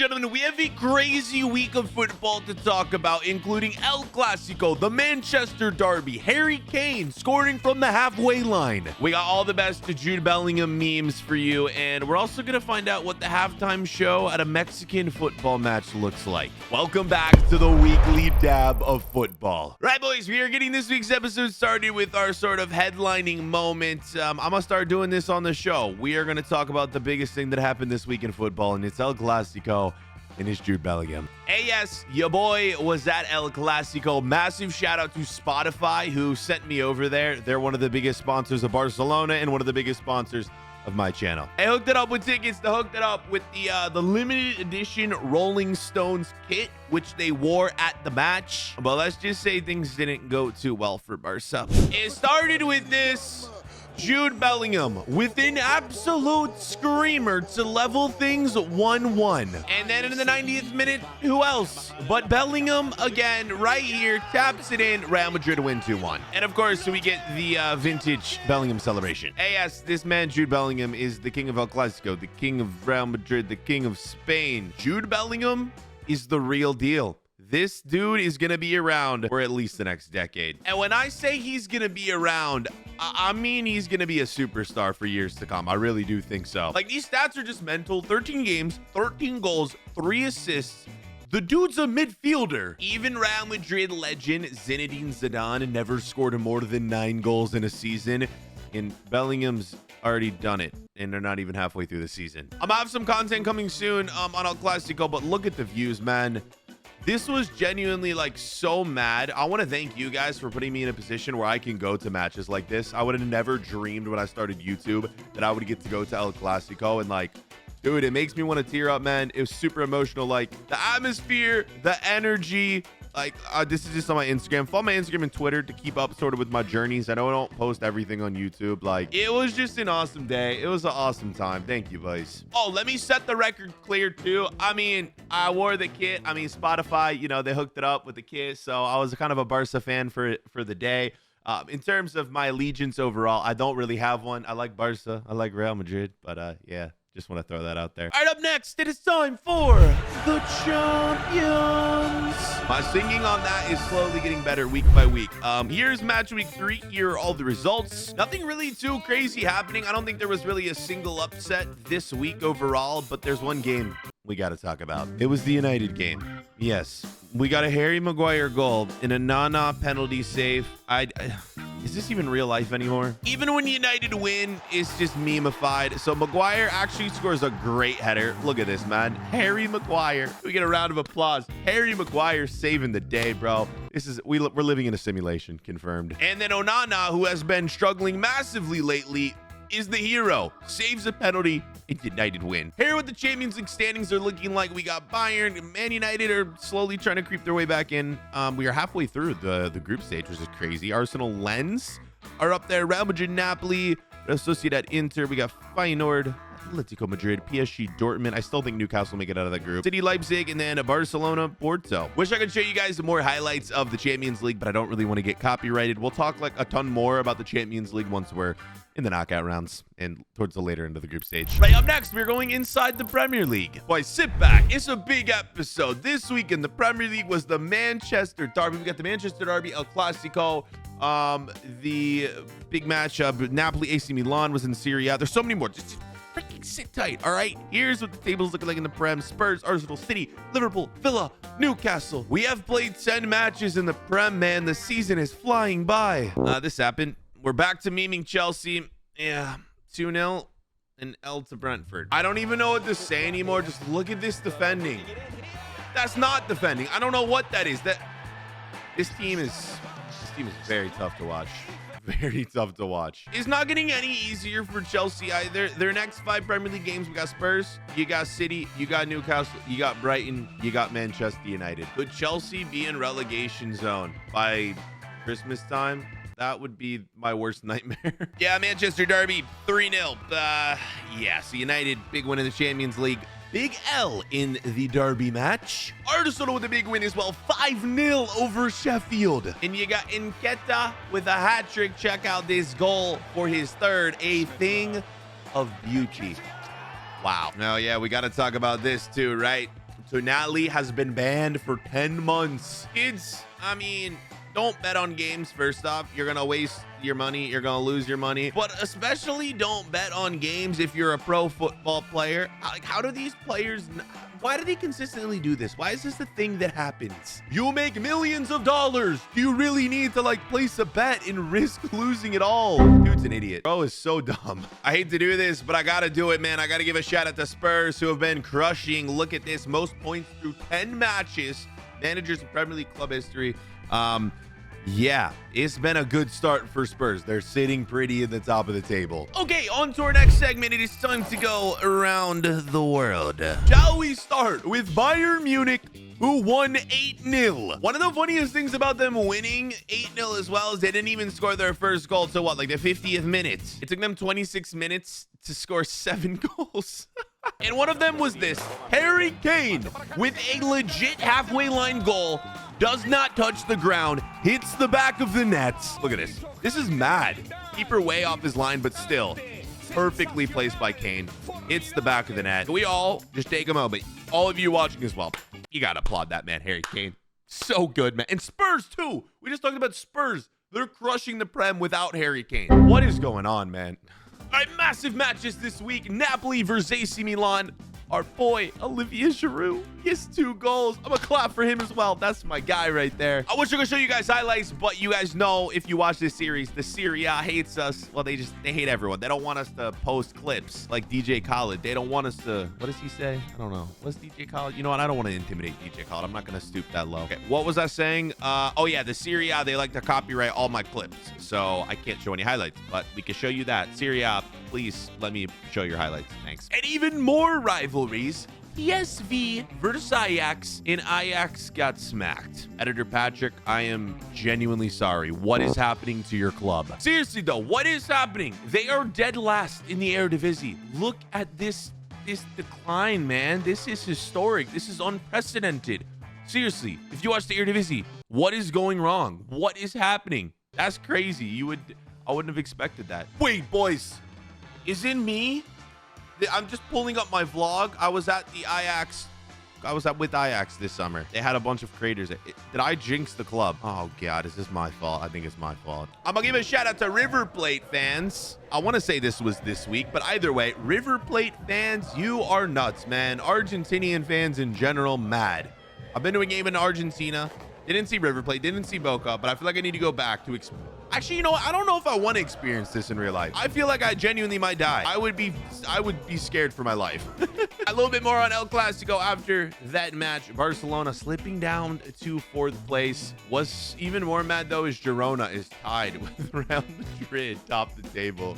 gentlemen, we have a crazy week of football to talk about, including El Clasico, the Manchester Derby, Harry Kane scoring from the halfway line. We got all the best Jude Bellingham memes for you, and we're also going to find out what the halftime show at a Mexican football match looks like. Welcome back to the Weekly Dab of Football. Right, boys, we are getting this week's episode started with our sort of headlining moment. I'm going to start doing this on the show. We are going to talk about the biggest thing that happened this week in football, and it's El Clasico, and it's Jude Bellingham. Hey, yes, your boy was at El Clasico. Massive shout out to Spotify, who sent me over there. They're one of the biggest sponsors of Barcelona and one of the biggest sponsors of my channel. I hooked it up with tickets to hook it up with the limited edition Rolling Stones kit, which they wore at the match. But let's just say things didn't go too well for Barca. It started with this Jude Bellingham with an absolute screamer to level things 1-1. And then in the 90th minute, who else but Bellingham again right here, taps it in. Real Madrid win 2-1. And of course, we get the vintage Bellingham celebration. Hey, yes, this man Jude Bellingham is the king of El Clasico, the king of Real Madrid, the king of Spain. Jude Bellingham is the real deal. This dude is going to be around for at least the next decade. And when I say he's going to be around, I mean he's going to be a superstar for years to come. I really do think so. Like, these stats are just mental. 13 games, 13 goals, 3 assists. The dude's a midfielder. Even Real Madrid legend Zinedine Zidane never scored more than 9 goals in a season. And Bellingham's already done it, and they're not even halfway through the season. I'm gonna have some content coming soon on El Clasico, but look at the views, man. This was genuinely like so mad. I want to thank you guys for putting me in a position where I can go to matches like this. I would have never dreamed when I started YouTube that I would get to go to El Clasico, and like, dude, it makes me want to tear up, man. It was super emotional. Like, the atmosphere, the energy. Like, this is just on my Instagram. Follow my Instagram and Twitter to keep up sort of with my journeys. I know I don't post everything on YouTube. Like, it was just an awesome day. It was an awesome time. Thank you, boys. Oh, let me set the record clear, too. I mean, I wore the kit. I mean, Spotify, you know, they hooked it up with the kit. So I was kind of a Barca fan for the day. In terms of my allegiance overall, I don't really have one. I like Barca. I like Real Madrid. But, yeah. Just want to throw that out there. All right, up next, it is time for the Champions. My singing on that is slowly getting better week by week. Here's match week 3. Here are all the results. Nothing really too crazy happening. I don't think there was really a single upset this week overall, but there's one game we got to talk about. It was the United game. Yes, we got a Harry Maguire goal in a Nana penalty save. Is this even real life anymore? Even when United win, it's just meme-ified. So Maguire actually scores a great header. Look at this, man. Harry Maguire. We get a round of applause. Harry Maguire saving the day, bro. This is we're living in a simulation, confirmed. And then Onana, who has been struggling massively lately, is the hero. Saves a penalty. And United win. Here what the Champions League standings are looking like. We got Bayern and Man United are slowly trying to creep their way back in. We are halfway through the group stage, which is crazy. Arsenal, Lens are up there. Real Madrid, Napoli, Real Sociedad, Inter. We got Feyenoord, Atletico Madrid, PSG, Dortmund. I still think Newcastle will make it out of that group. City, Leipzig, and then Barcelona, Porto. Wish I could show you guys some more highlights of the Champions League, but I don't really want to get copyrighted. We'll talk like a ton more about the Champions League once we're in the knockout rounds and towards the later end of the group stage. Right, up next, we're going inside the Premier League. Boys, sit back. It's a big episode. This week in the Premier League was the Manchester Derby. We got the Manchester Derby, El Clasico. The big matchup, Napoli, AC Milan was in Serie A. There's so many more. Just freaking sit tight, all right? Here's what the table's looking like in the Prem. Spurs, Arsenal, City, Liverpool, Villa, Newcastle. We have played 10 matches in the Prem, man. The season is flying by. This happened. We're back to memeing Chelsea. Yeah, 2-0 and L to Brentford. I don't even know what to say anymore. Just look at this defending. That's not defending. I don't know what that is. This team is very tough to watch. Very tough to watch. It's not getting any easier for Chelsea either. Their next 5 Premier League games, we got Spurs, you got City, you got Newcastle, you got Brighton, you got Manchester United. Could Chelsea be in relegation zone by Christmas time? That would be my worst nightmare. Yeah, Manchester Derby, 3-0. Yeah, so United, big win in the Champions League. Big L in the Derby match. Arsenal with a big win as well, 5-0 over Sheffield. And you got Nketiah with a hat trick. Check out this goal for his 3rd, a thing of beauty. Wow. Oh, yeah, we got to talk about this too, right? Tonali has been banned for 10 months. Kids, I mean, don't bet on games. First off, you're gonna waste your money, you're gonna lose your money, but especially don't bet on games if you're a pro football player. Like, how do these players, why do they consistently do this? Why is this the thing that happens? You make millions of dollars. Do you really need to like place a bet and risk losing it all? Dude's an idiot. Bro is so dumb. I hate to do this, but I gotta do it, man. I gotta give a shout out to Spurs, who have been crushing. Look at this, most points through 10 matches, managers in Premier League club history. Yeah, it's been a good start for Spurs. They're sitting pretty at the top of the table. Okay, on to our next segment. It is time to go around the world. Shall we start with Bayern Munich, who won 8-0. One of the funniest things about them winning 8-0 as well is they didn't even score their first goal till what, like the 50th minute. It took them 26 minutes to score 7 goals. And one of them was this. Harry Kane with a legit halfway line goal. Does not touch the ground, hits the back of the nets. Look at this. This is mad. Keeper way off his line, but still perfectly placed by Kane. Hits the back of the net. We all just take a moment. All of you watching as well. You got to applaud that man, Harry Kane. So good, man. And Spurs, too. We just talked about Spurs. They're crushing the Prem without Harry Kane. What is going on, man? All right, massive matches this week. Napoli versus AC Milan. Our boy, Olivier Giroud, he has 2 goals. I'm going to clap for him as well. That's my guy right there. I wish I could show you guys highlights, but you guys know if you watch this series, the Serie A hates us. Well, they hate everyone. They don't want us to post clips like DJ Khaled. They don't want us to, what does he say? I don't know. What's DJ Khaled? You know what? I don't want to intimidate DJ Khaled. I'm not going to stoop that low. Okay, what was I saying? Oh, yeah, the Serie A, they like to copyright all my clips, so I can't show any highlights, but we can show you that. Serie A, please let me show your highlights. Thanks. And even more rivalries. PSV versus Ajax, and Ajax got smacked. Editor Patrick, I am genuinely sorry. What is happening to your club? Seriously though, what is happening? They are dead last in the Eredivisie. Look at this decline, man. This is historic. This is unprecedented. Seriously, if you watch the Eredivisie, what is going wrong? What is happening? That's crazy. I wouldn't have expected that. Wait, boys, is it me? I'm just pulling up my vlog. I was with Ajax this summer. They had a bunch of creators. Did I jinx the club? Oh God, is this my fault? I think it's my fault. I'm gonna give a shout out to River Plate fans. I want to say this was this week, but either way, River Plate fans, you are nuts, man. Argentinian fans in general, mad. I've been to a game in Argentina. Didn't see River Plate, didn't see Boca, but I feel like I need to go back to actually, you know what? I don't know if I want to experience this in real life. I feel like I genuinely might die. I would be scared for my life. A little bit more on El Clasico after that match. Barcelona slipping down to 4th place. What's even more mad though is Girona is tied with Real Madrid top the table.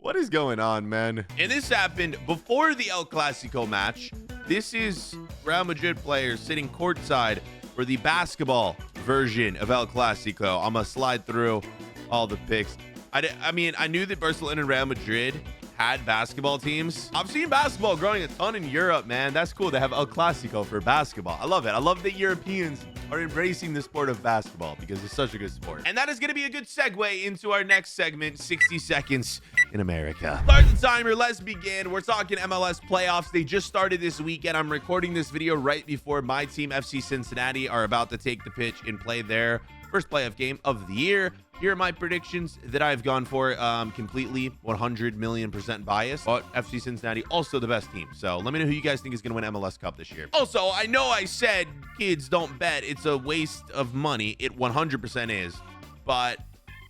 What is going on, man? And this happened before the El Clasico match. This is Real Madrid players sitting courtside for the basketball version of El Clasico. I'm gonna slide through all the picks. I mean, I knew that Barcelona and Real Madrid had basketball teams. I've seen basketball growing a ton in Europe, man. That's cool. They have El Clasico for basketball. I love it. I love that Europeans are embracing the sport of basketball because it's such a good sport. And that is going to be a good segue into our next segment, 60 Seconds in America. Start the timer. Let's begin. We're talking MLS playoffs. They just started this weekend. I'm recording this video right before my team, FC Cincinnati, are about to take the pitch and play their first playoff game of the year. Here are my predictions that I've gone for, completely 100 million% biased, but FC Cincinnati also the best team. So let me know who you guys think is going to win MLS Cup this year. Also, I know I said kids don't bet. It's a waste of money. It 100% is, but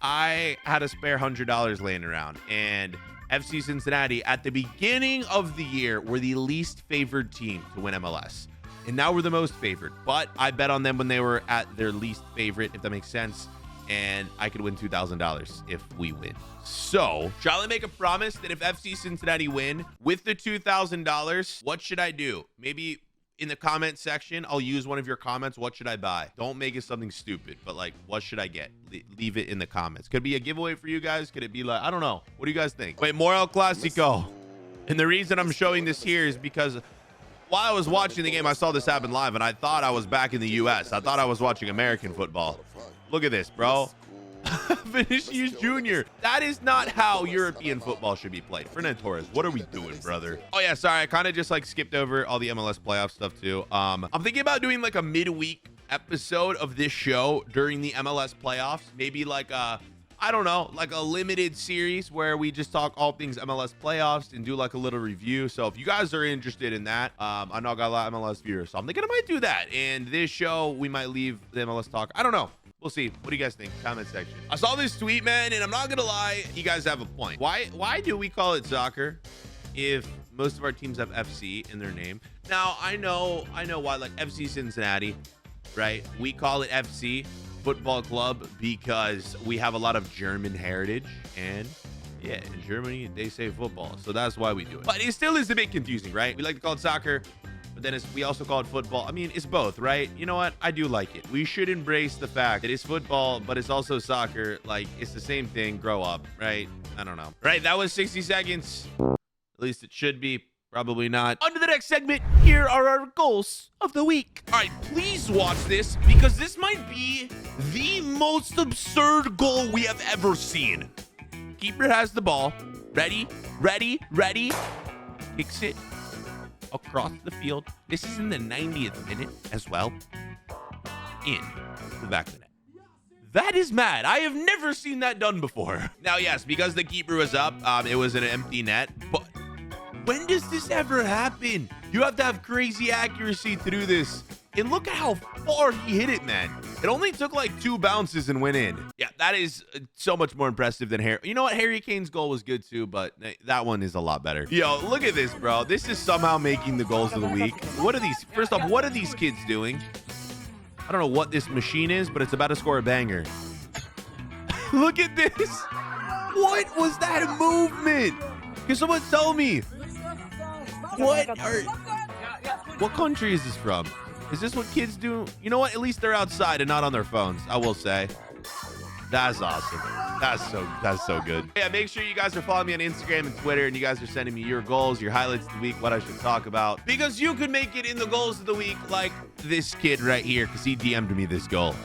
I had a spare $100 laying around, and FC Cincinnati at the beginning of the year were the least favored team to win MLS. And now we're the most favored, but I bet on them when they were at their least favorite, if that makes sense. And I could win $2,000 if we win. So, shall I make a promise that if FC Cincinnati win with the $2,000, what should I do? Maybe in the comment section, I'll use one of your comments. What should I buy? Don't make it something stupid, but like, what should I get? Leave it in the comments. Could it be a giveaway for you guys? Could it be like, I don't know. What do you guys think? Wait, more El Clasico. And the reason I'm showing this here is because while I was watching the game, I saw this happen live, and I thought I was back in the U.S. I thought I was watching American football. Look at this, bro. Vinicius Jr. That is not how European football should be played. Fernando Torres, what are we doing, brother? Oh yeah, sorry, I kind of just like skipped over all the MLS playoff stuff too. I'm thinking about doing like a midweek episode of this show during the MLS playoffs. Maybe like I don't know, like a limited series where we just talk all things MLS playoffs and do like a little review. So if you guys are interested in that, I know I got a lot of MLS viewers, so I'm thinking I might do that. And this show, we might leave the MLS talk. I don't know. We'll see. What do you guys think? Comment section. I saw this tweet, man, and I'm not gonna lie, you guys have a point. Why do we call it soccer if most of our teams have FC in their name? Now I know why, like FC Cincinnati, right? We call it FC Football Club because we have a lot of German heritage, and yeah, in Germany they say football, so that's why we do it. But it still is a bit confusing, right? We like to call it soccer, but then we also call it football. I mean, it's both, right? You know what? I do like it. We should embrace the fact that it's football, but it's also soccer. Like, it's the same thing. Grow up, right? I don't know. Right, that was 60 seconds. At least it should be. Probably not. On to the next segment. Here are our goals of the week. All right, please watch this because this might be the most absurd goal we have ever seen. Keeper has the ball. Ready, ready, ready. Kicks it across the field. This is in the 90th minute as well. In the back of the net. That is mad. I have never seen that done before. Now, yes, because the keeper was up, it was an empty net, but when does this ever happen? You have to have crazy accuracy to do this. And look at how far he hit it, man. It only took like 2 bounces and went in. Yeah, that is so much more impressive than Harry. You know what? Harry Kane's goal was good too, but that one is a lot better. Yo, look at this, bro. This is somehow making the goals of the week. What are these? First off, what are these kids doing? I don't know what this machine is, but it's about to score a banger. Look at this. What was that movement? Can someone tell me? What country is this from? Is this what kids do? You know what? At least they're outside and not on their phones, I will say. That's awesome. That's so good. Yeah, make sure you guys are following me on Instagram and Twitter, and you guys are sending me your goals, your highlights of the week, what I should talk about. Because you could make it in the goals of the week like this kid right here, because he DM'd me this goal.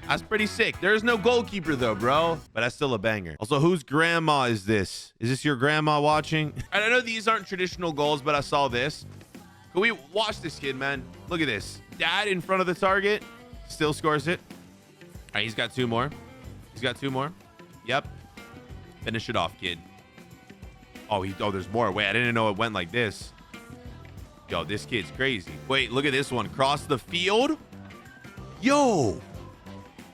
That's pretty sick. There's no goalkeeper though, bro. But that's still a banger. Also, whose grandma is this? Is this your grandma watching? And I know these aren't traditional goals, but I saw this. Can we watch this kid, man? Look at this. Dad in front of the target. Still scores it. All right, he's got 2 more. He's got 2 more. Yep. Finish it off, kid. Oh, there's more. Wait, I didn't know it went like this. Yo, this kid's crazy. Wait, look at this one. Cross the field. Yo.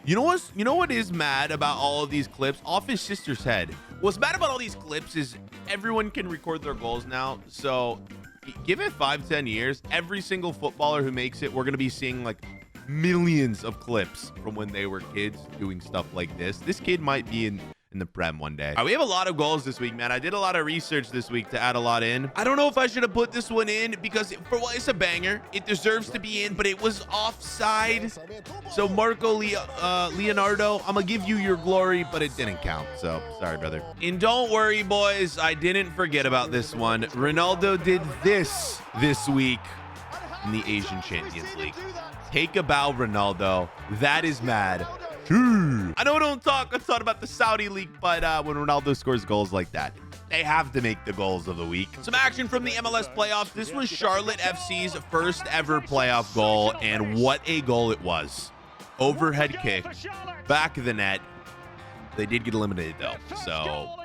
You know what is mad about all of these clips? Off his sister's head. What's mad about all these clips is everyone can record their goals now. So give it 5-10 years. Every single footballer who makes it, we're going to be seeing like millions of clips from when they were kids doing stuff like this. This kid might be in the Prem one day. All right, we have a lot of goals this week, man. I did a lot of research this week to add a lot in. I don't know if I should have put this one in because it's a banger. It deserves to be in, but it was offside. So Marco Leonardo, I'm gonna give you your glory, but it didn't count. So sorry, brother. And don't worry, boys. I didn't forget about this one. Ronaldo did this week in the Asian Champions League. Take a bow, Ronaldo. That is mad. I know I don't talk about the Saudi league, but when Ronaldo scores goals like that, they have to make the goals of the week. Some action from the MLS playoffs. This was Charlotte FC's first ever playoff goal, and what a goal it was. Overhead kick, back of the net. They did get eliminated though, so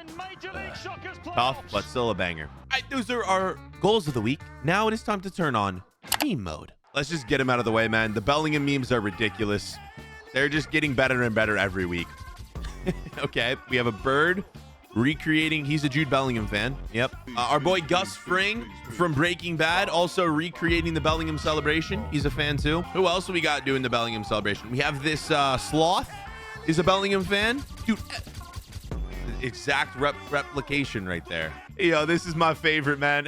tough, but still a banger. All right, those are our goals of the week. Now it is time to turn on meme mode. Let's just get them out of the way, man. The Bellingham memes are ridiculous. They're just getting better and better every week. Okay, we have a bird recreating. He's a Jude Bellingham fan. Yep. Our boy Gus Fring from Breaking Bad also recreating the Bellingham celebration. He's a fan too. Who else do we got doing the Bellingham celebration? We have this Sloth is a Bellingham fan. Dude, exact replication right there. Yo, this is my favorite, man.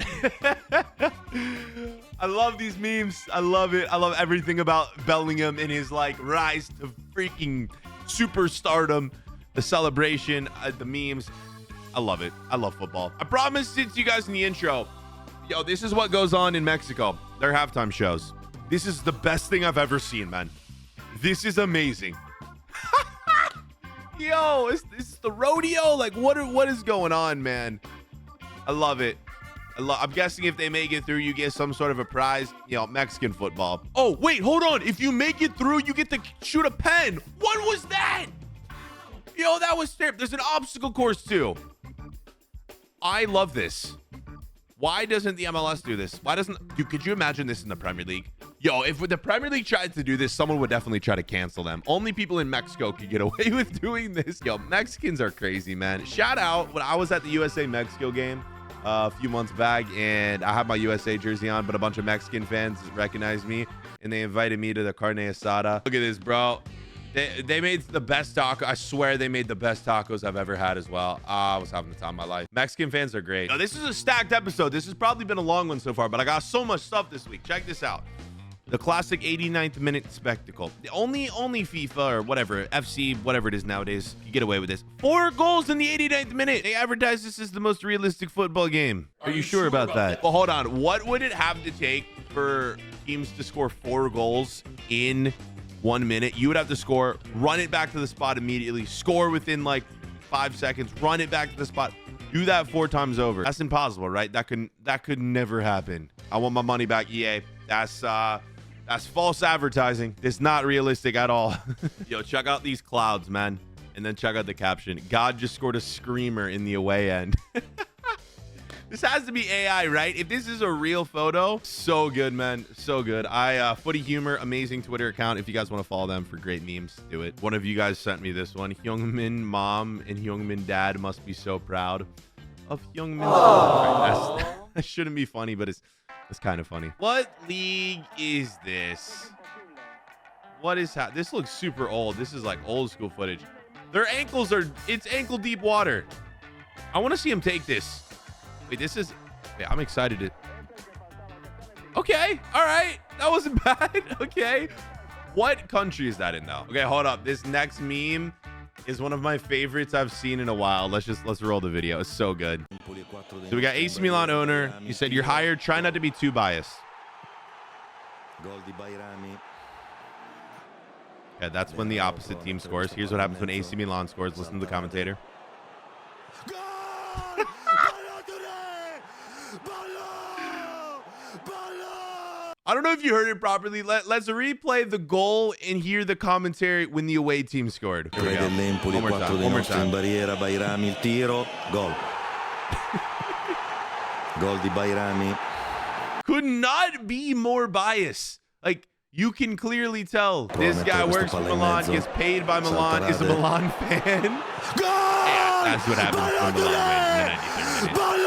I love these memes. I love it. I love everything about Bellingham and his like rise to freaking superstardom. The celebration, the memes. I love it. I love football. I promised it to you guys in the intro. Yo, this is what goes on in Mexico. Their halftime shows. This is the best thing I've ever seen, man. This is amazing. Yo, is this the rodeo? Like, what is going on, man? I love it. I'm guessing if they make it through, you get some sort of a prize. You know, Mexican football. Oh, wait, hold on. If you make it through, you get to shoot a pen. What was that? Yo, that was terrible. There's an obstacle course, too. I love this. Why doesn't the MLS do this? Why doesn't... Dude, could you imagine this in the Premier League? Yo, if the Premier League tried to do this, someone would definitely try to cancel them. Only people in Mexico could get away with doing this. Yo, Mexicans are crazy, man. Shout out when I was at the USA-Mexico game a few months back, and I had my USA jersey on, but a bunch of Mexican fans recognized me, and they invited me to the carne asada. Look at this, bro. They made the best taco. I swear they made the best tacos I've ever had as well. I was having the time of my life. Mexican fans are great. Now, this is a stacked episode. This has probably been a long one so far, but I got so much stuff this week. Check this out. The classic 89th minute spectacle. The only FIFA or whatever, FC, whatever it is nowadays, you get away with this. 4 goals in the 89th minute. They advertise this as the most realistic football game. Are you sure about that? Well, hold on. What would it have to take for teams to score 4 goals in 1 minute? You would have to score, run it back to the spot immediately, score within like 5 seconds, run it back to the spot. Do that 4 times over. That's impossible, right? That could never happen. I want my money back, EA. That's false advertising. It's not realistic at all. Yo, check out these clouds, man. And then check out the caption. God just scored a screamer in the away end. This has to be AI, right? If this is a real photo, so good, man. So good. Footy Humor, amazing Twitter account. If you guys want to follow them for great memes, do it. One of you guys sent me this one. Hyungmin mom and Hyungmin dad must be so proud of Hyungmin. That shouldn't be funny, but it's kind of funny. What league is this? What is this? Looks super old. This is like old school footage. Their ankles are, it's ankle deep water. I want to see him take this. Wait, this is, yeah, I'm excited to. Okay. All right. That wasn't bad. Okay. What country is that in though? Okay, hold up. This next meme is one of my favorites I've seen in a while. Let's roll the video. It's so good. So we got AC Milan owner. He said, you're hired. Try not to be too biased. Yeah, that's when the opposite team scores. Here's what happens when AC Milan scores. Listen to the commentator. I don't know if you heard it properly. Let's replay the goal and hear the commentary when the away team scored. Here we go. One more time. One more time. Gol di Bayrami. Could not be more biased. Like, you can clearly tell this guy works for Milan, gets paid by Milan, is a Milan fan. Yeah, that's what happens when Milan wins in the 93rd minute.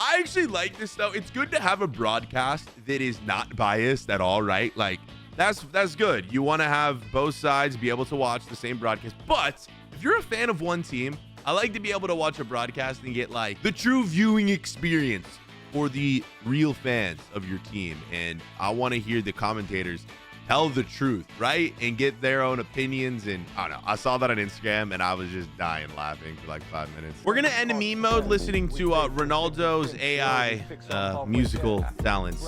I actually like this though. It's good to have a broadcast that is not biased at all, right? Like, that's good. You want to have both sides be able to watch the same broadcast. But if you're a fan of one team, I like to be able to watch a broadcast and get like the true viewing experience for the real fans of your team. And I want to hear the commentators tell the truth, right? And get their own opinions. And I don't know. I saw that on Instagram and I was just dying laughing for like 5 minutes. We're going to end in meme mode listening to Ronaldo's AI musical talents.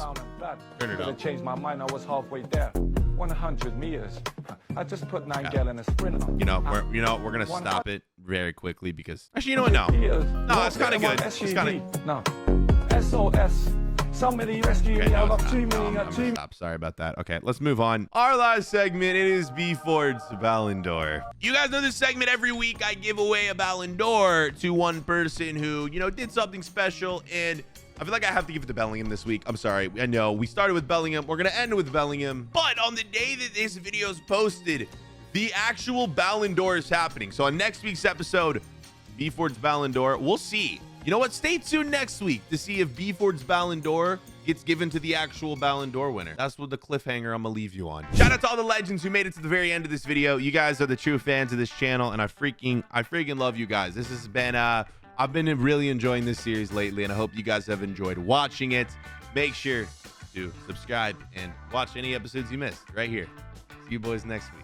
Turn it up. Changed my mind. I was halfway there. 100 meters. I just put 9 gallon a sprint on. You know, we're going to stop it very quickly because actually, you know what? No, it's kind of good. It's kind of no. SOS. Somebody rescue me out of 2 million. Stop. Sorry about that. Okay, let's move on. Our last segment, it is BFord's Ballon d'Or. You guys know this segment. Every week I give away a Ballon d'Or to one person who, you know, did something special, and I feel like I have to give it to Bellingham this week. I'm sorry. I know we started with Bellingham. We're going to end with Bellingham. But on the day that this video is posted, the actual Ballon d'Or is happening. So on next week's episode, BFord's Ballon d'Or, we'll see. You know what? Stay tuned next week to see if BFord's Ballon d'Or gets given to the actual Ballon d'Or winner. That's what the cliffhanger I'm gonna leave you on. Shout out to all the legends who made it to the very end of this video. You guys are the true fans of this channel, and I freaking love you guys. This has been I've been really enjoying this series lately, and I hope you guys have enjoyed watching it. Make sure to subscribe and watch any episodes you missed right here. See you boys next week.